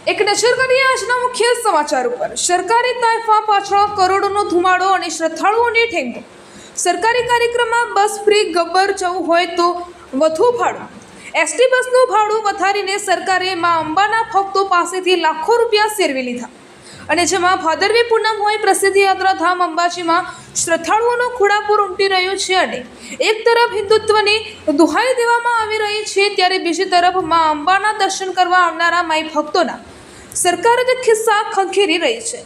એક નજર કરીએ આજના મુખ્ય સમાચાર ઉપર। સરકારી તાઇફા પાછળ કરોડોનો ધુમાડો અને શ્રદ્ધાળુઓની ઠેંગો। સરકારી કાર્યક્રમમાં બસ ફ્રી ગબ્બર જવું હોય તો વધુ ભાડું। એસટી બસનું ભાડું વધારીને સરકારે મા અંબાના ભક્તો પાસેથી લાખો રૂપિયા સેરવી લીધા અને જેમાં ભાદરવી પૂનમ હોય પ્રસિદ્ધ યાત્રાધામ અંબાજીમાં શ્રદ્ધાળુઓનો ઘોડાપૂર ઉમટી રહ્યો છે અને એક તરફ હિન્દુત્વની દુહાઈ દેવામાં આવી રહી છે ત્યારે બીજી તરફ મા અંબાના દર્શન કરવા આવનારા માઈ ભક્તોના સરકાર જ ખિસ્સા ખંખેરી રહી છે।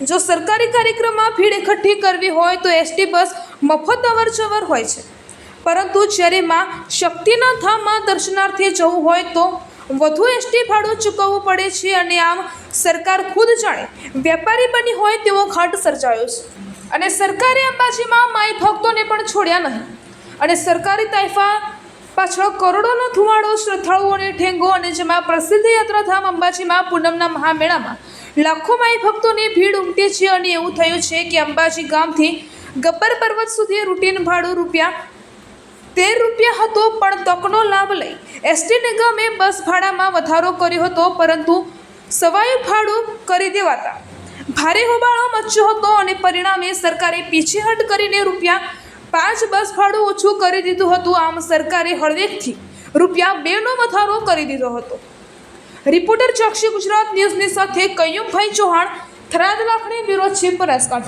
જો સરકારી કાર્યક્રમમાં ભીડ એકઠી કરવી હોય તો એસટી બસ મફત અવરજવર હોય છે, પરંતુ જ્યારે માં શક્તિના ધામમાં દર્શનાર્થે જવું હોય તો વધુ એસટી ભાડું ચૂકવવું પડે છે અને આમ સરકાર ખુદ જાણે વેપારી બની હોય તેવો ઘાટ સર્જાયો છે અને સરકારે અંબાજીમાં માઈ ભક્તોને પણ છોડ્યા નહીં અને સરકારી તાઇફા પાછળ કરોડોનો ધુમાડો, શ્રદ્ધાળુઓને ઠેંગો અને જેમાં પ્રસિદ્ધ યાત્રાધામ અંબાજીમાં પૂનમના મહામેળામાં લાખો માઈ ભક્તોની ભીડ ઉમટી છે અને એવું થયું છે કે અંબાજી ગામથી ગબ્બર પર્વત સુધી રૂટીન ભાડું ₹13 હતો, પણ તકનો લાભ લઈ એસટી નિગમે બસ ભાડામાં વધારો કર્યો હતો, પરંતુ સવાયું ભાડું કરી દેવાતા ભારે હોબાળો મચ્યો હતો અને પરિણામે સરકારે પીછેહટ કરીને ₹5 બસ ભાડું ઓછું કરી દીધું હતું। આમ સરકારે હળવેકથી ₹2નો વધારો કરી દીધો હતો। રિપોર્ટર ચોકસી ગુજરાત ન્યૂઝની સાથે કયુમભાઈ ચૌહાણ, થરાદ લાખણી, બ્યુરો ચીફ, બનાસકાંઠા।